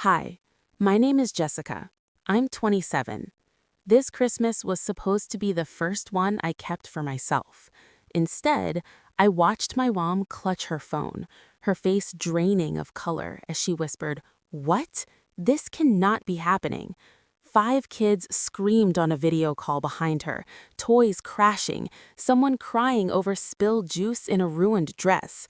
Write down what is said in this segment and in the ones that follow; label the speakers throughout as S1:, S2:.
S1: Hi, my name is Jessica. I'm 27. This Christmas was supposed to be the first one I kept for myself. Instead, I watched my mom clutch her phone, her face draining of color as she whispered, "What? This cannot be happening." 5 kids screamed on a video call behind her, toys crashing, someone crying over spilled juice in a ruined dress.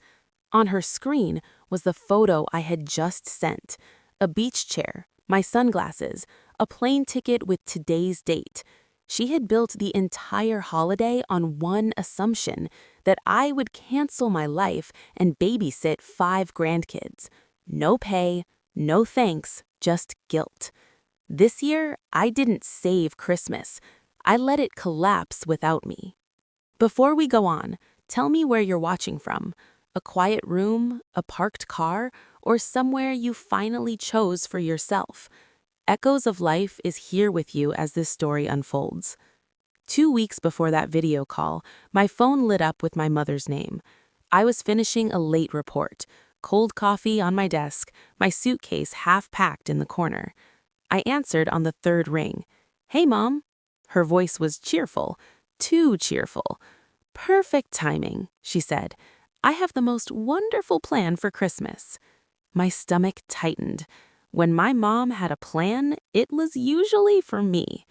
S1: On her screen was the photo I had just sent. A beach chair, my sunglasses, a plane ticket with today's date. She had built the entire holiday on one assumption, that I would cancel my life and babysit 5 grandkids. No pay, no thanks, just guilt. This year, I didn't save Christmas. I let it collapse without me. Before we go on, tell me where you're watching from. A quiet room, a parked car, or somewhere you finally chose for yourself. Echoes of Life is here with you as this story unfolds. 2 weeks before that video call, my phone lit up with my mother's name. I was finishing a late report, cold coffee on my desk, my suitcase half packed in the corner. I answered on the third ring. "Hey, Mom." Her voice was cheerful, too cheerful. "Perfect timing," she said. "I have the most wonderful plan for Christmas." My stomach tightened. When my mom had a plan, it was usually for me.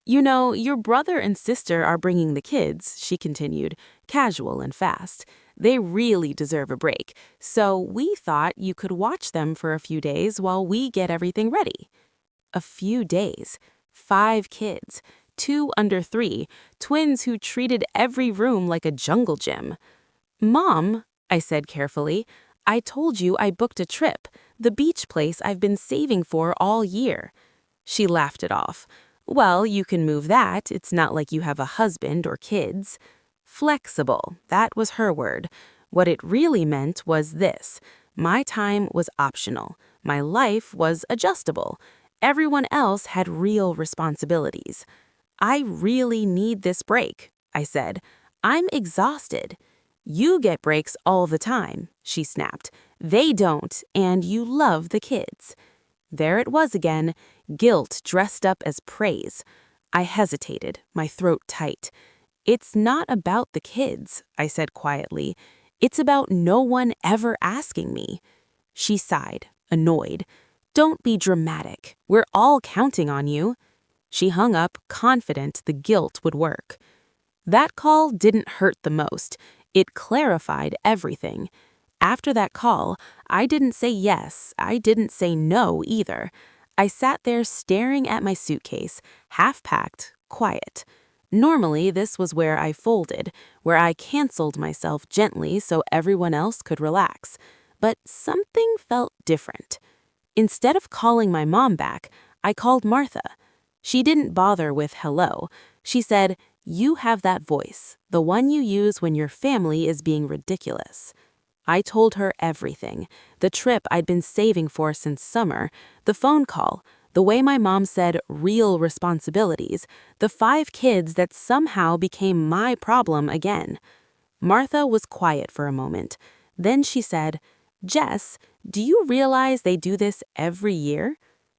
S1: "You know, your brother and sister are bringing the kids," she continued, casual and fast. "They really deserve a break, so we thought you could watch them for a few days while we get everything ready." A few days. 5 kids, 2 under 3, twins who treated every room like a jungle gym. "Mom," I said carefully, "I told you I booked a trip, the beach place I've been saving for all year." She laughed it off. "Well, you can move that. It's not like you have a husband or kids." Flexible, that was her word. What it really meant was this: my time was optional. My life was adjustable. Everyone else had real responsibilities. "I really need this break," I said. "I'm exhausted." "You get breaks all the time," she snapped. "They don't, and you love the kids." There it was again, guilt dressed up as praise. I hesitated, my throat tight. "It's not about the kids," I said quietly. "It's about no one ever asking me." She sighed, annoyed. "Don't be dramatic. We're all counting on you." She hung up, confident the guilt would work. That call didn't hurt the most. It clarified everything. After that call, I didn't say yes, I didn't say no either. I sat there staring at my suitcase, half-packed, quiet. Normally, this was where I folded, where I canceled myself gently so everyone else could relax. But something felt different. Instead of calling my mom back, I called Martha. She didn't bother with hello. She said, "You have that voice, the one you use when your family is being ridiculous." I told her everything, the trip I'd been saving for since summer, the phone call, the way my mom said real responsibilities, the 5 kids that somehow became my problem again. Martha was quiet for a moment. Then she said, "Jess, do you realize they do this every year?"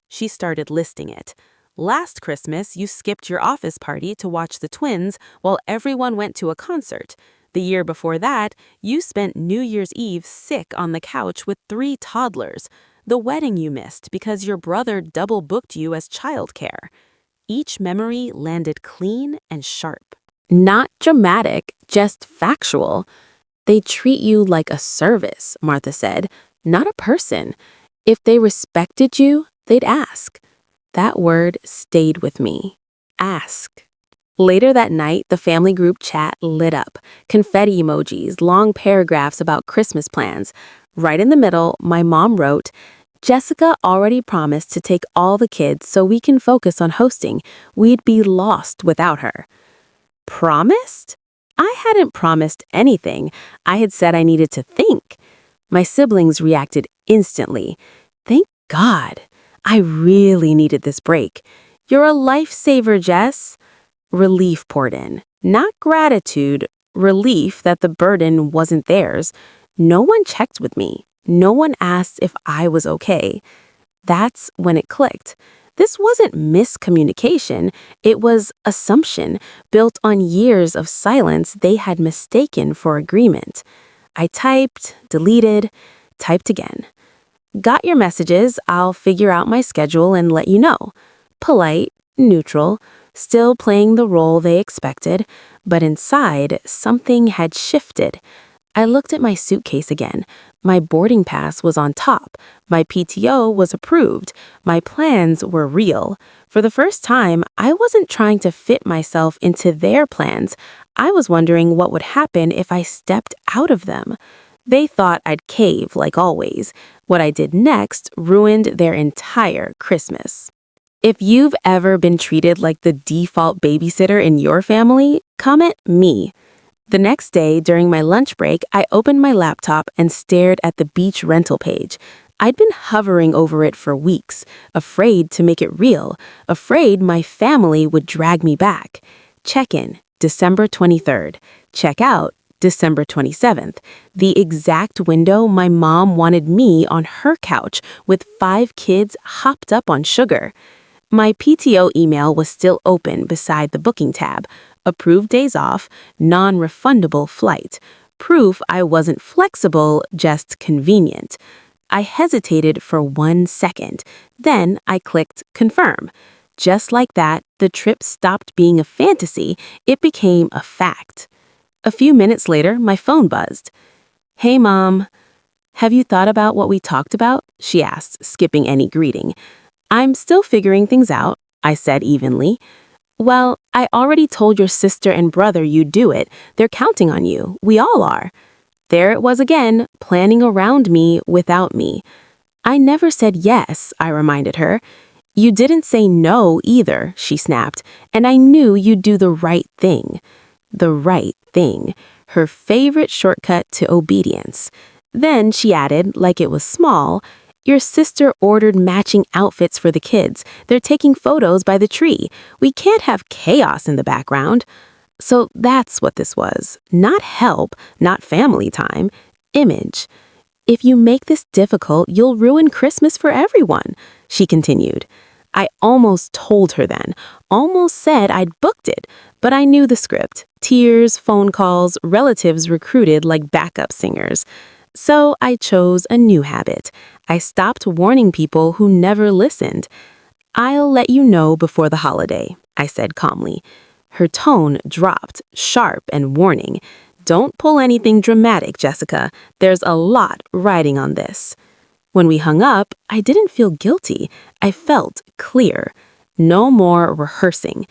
S1: She started listing it. "Last Christmas, you skipped your office party to watch the twins while everyone went to a concert. The year before that, you spent New Year's Eve sick on the couch with 3 toddlers. The wedding you missed because your brother double-booked you as childcare." Each memory landed clean and sharp. Not dramatic, just factual. "They treat you like a service," Martha said, "not a person. If they respected you, they'd ask." That word stayed with me. Ask. Later that night, the family group chat lit up. Confetti emojis, long paragraphs about Christmas plans. Right in the middle, my mom wrote, "Jessica already promised to take all the kids so we can focus on hosting. We'd be lost without her." Promised? I hadn't promised anything. I had said I needed to think. My siblings reacted instantly. "Thank God. I really needed this break. You're a lifesaver, Jess." Relief poured in. Not gratitude, relief that the burden wasn't theirs. No one checked with me. No one asked if I was okay. That's when it clicked. This wasn't miscommunication, it was assumption built on years of silence they had mistaken for agreement. I typed, deleted, typed again. Got your messages, I'll figure out my schedule and let you know. Polite, neutral, still playing the role they expected, but inside, something had shifted. I looked at my suitcase again. My boarding pass was on top. My PTO was approved. My plans were real. For the first time, I wasn't trying to fit myself into their plans. I was wondering what would happen if I stepped out of them. They thought I'd cave, like always. What I did next ruined their entire Christmas. If you've ever been treated like the default babysitter in your family, comment me. The next day, during my lunch break, I opened my laptop and stared at the beach rental page. I'd been hovering over it for weeks, afraid to make it real, afraid my family would drag me back. Check-in, December 23rd. Check out, December 27th, the exact window my mom wanted me on her couch with 5 kids hopped up on sugar. My PTO email was still open beside the booking tab. Approved days off, non-refundable flight. Proof I wasn't flexible, just convenient. I hesitated for 1 second. Then I clicked confirm. Just like that, the trip stopped being a fantasy. It became a fact. A few minutes later, my phone buzzed. "Hey, Mom. Have you thought about what we talked about?" she asked, skipping any greeting. "I'm still figuring things out," I said evenly. "Well, I already told your sister and brother you'd do it. They're counting on you. We all are." There it was again, planning around me without me. "I never said yes," I reminded her. "You didn't say no either," she snapped, "and I knew you'd do the right thing." The right thing. Her favorite shortcut to obedience. Then she added, like it was small, "Your sister ordered matching outfits for the kids. They're taking photos by the tree. We can't have chaos in the background." So that's what this was. Not help, not family time. Image. "If you make this difficult, you'll ruin Christmas for everyone," she continued. I almost told her then, almost said I'd booked it, but I knew the script. Tears, phone calls, relatives recruited like backup singers. So I chose a new habit. I stopped warning people who never listened. "I'll let you know before the holiday," I said calmly. Her tone dropped, sharp and warning. "Don't pull anything dramatic, Jessica. There's a lot riding on this." When we hung up, I didn't feel guilty. I felt clear. No more rehearsing.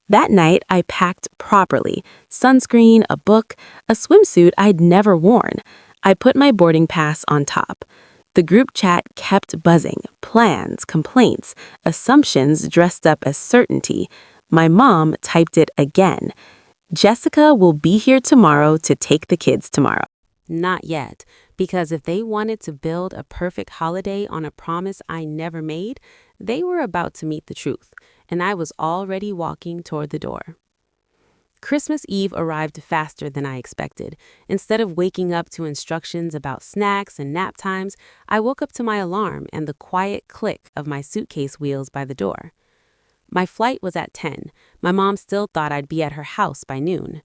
S1: That night, I packed properly. Sunscreen, a book, a swimsuit I'd never worn. I put my boarding pass on top. The group chat kept buzzing. Plans, complaints, assumptions dressed up as certainty. My mom typed it again. "Jessica will be here tomorrow to take the kids tomorrow." Not yet, because if they wanted to build a perfect holiday on a promise I never made, they were about to meet the truth, and I was already walking toward the door. Christmas Eve arrived faster than I expected. Instead of waking up to instructions about snacks and nap times, I woke up to my alarm and the quiet click of my suitcase wheels by the door. My flight was at 10. My mom still thought I'd be at her house by noon.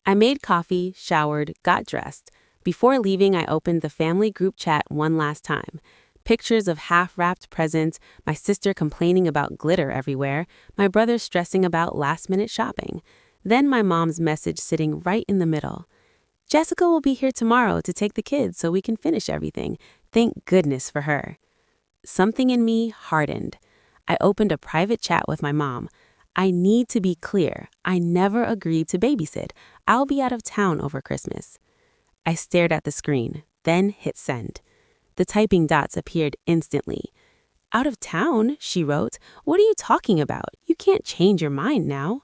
S1: I made coffee, showered, got dressed. Before leaving, I opened the family group chat one last time. Pictures of half-wrapped presents, my sister complaining about glitter everywhere, my brother stressing about last-minute shopping. Then my mom's message sitting right in the middle. "Jessica will be here tomorrow to take the kids so we can finish everything. Thank goodness for her." Something in me hardened. I opened a private chat with my mom. "I need to be clear. I never agreed to babysit. I'll be out of town over Christmas." I stared at the screen, then hit send. The typing dots appeared instantly. "Out of town?" she wrote. "What are you talking about? You can't change your mind now."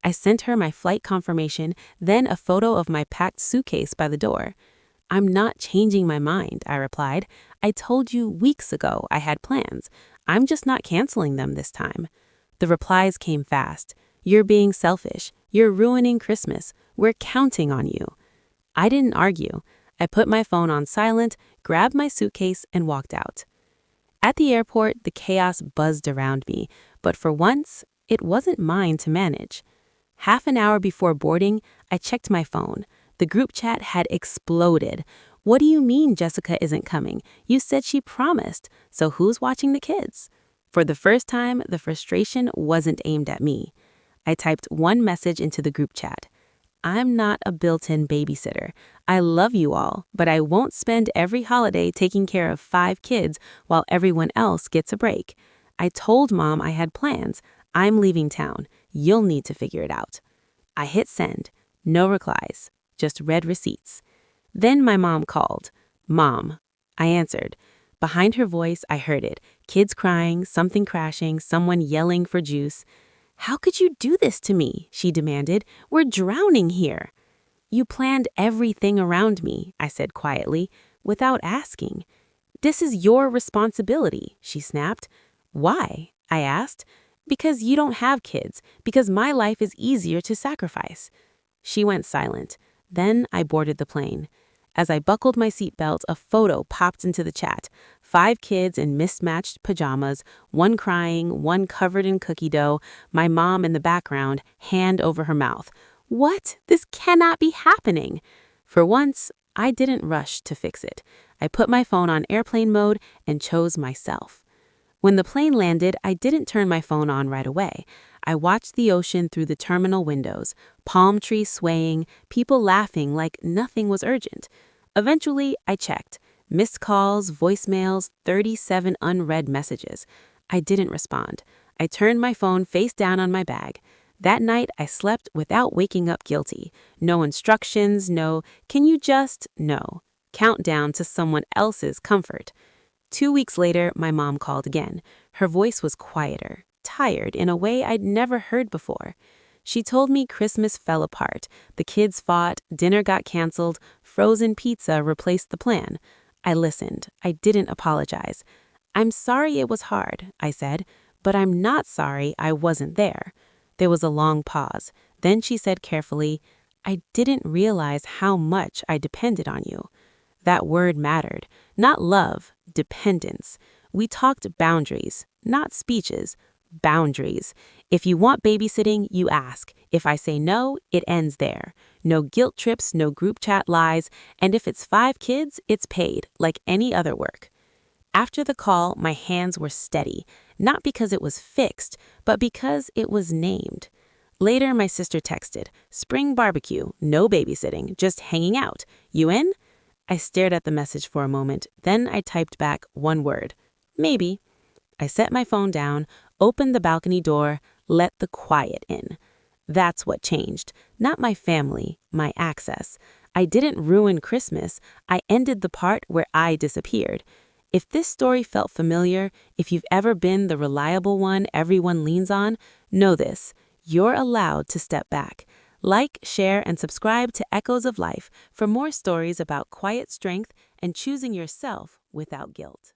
S1: I sent her my flight confirmation, then a photo of my packed suitcase by the door. "I'm not changing my mind," I replied. "I told you weeks ago I had plans. I'm just not canceling them this time." The replies came fast. "You're being selfish. You're ruining Christmas. We're counting on you." I didn't argue. I put my phone on silent, grabbed my suitcase, and walked out. At the airport, the chaos buzzed around me, but for once, it wasn't mine to manage. Half an hour before boarding, I checked my phone. The group chat had exploded. "What do you mean Jessica isn't coming? You said she promised. So who's watching the kids?" For the first time, the frustration wasn't aimed at me. I typed one message into the group chat. "I'm not a built-in babysitter. I love you all, but I won't spend every holiday taking care of 5 kids while everyone else gets a break. I told Mom I had plans. I'm leaving town. You'll need to figure it out." I hit send. No replies, just red receipts. Then my mom called. "Mom." I answered. Behind her voice, I heard it. Kids crying, something crashing, someone yelling for juice. "How could you do this to me?" she demanded. "We're drowning here." "You planned everything around me," I said quietly, without asking. "This is your responsibility," she snapped. "Why?" I asked. "Because you don't have kids, because my life is easier to sacrifice." She went silent. Then I boarded the plane. As I buckled my seatbelt, a photo popped into the chat. 5 kids in mismatched pajamas, one crying, one covered in cookie dough, my mom in the background, hand over her mouth. What? This cannot be happening. For once, I didn't rush to fix it. I put my phone on airplane mode and chose myself. When the plane landed, I didn't turn my phone on right away. I watched the ocean through the terminal windows, palm trees swaying, people laughing like nothing was urgent. Eventually, I checked. Missed calls, voicemails, 37 unread messages. I didn't respond. I turned my phone face down on my bag. That night, I slept without waking up guilty. No instructions, no, "Can you just," no. Countdown to someone else's comfort. 2 weeks later, my mom called again. Her voice was quieter, tired in a way I'd never heard before. She told me Christmas fell apart. The kids fought, dinner got canceled, frozen pizza replaced the plan. I listened. I didn't apologize. "I'm sorry it was hard," I said, "but I'm not sorry I wasn't there." There was a long pause. Then she said carefully, "I didn't realize how much I depended on you." That word mattered. Not love, dependence. We talked boundaries, not speeches. Boundaries. If you want babysitting, you ask. If I say no, it ends there. No guilt trips, no group chat lies, and if it's 5 kids, it's paid, like any other work. After the call, my hands were steady, not because it was fixed, but because it was named. Later, my sister texted, "Spring barbecue, no babysitting, just hanging out. You in?" I stared at the message for a moment, then I typed back one word, "Maybe." I set my phone down, opened the balcony door, let the quiet in. That's what changed. Not my family, my access. I didn't ruin Christmas. I ended the part where I disappeared. If this story felt familiar, if you've ever been the reliable one everyone leans on, know this. You're allowed to step back. Like, share, and subscribe to Echoes of Life for more stories about quiet strength and choosing yourself without guilt.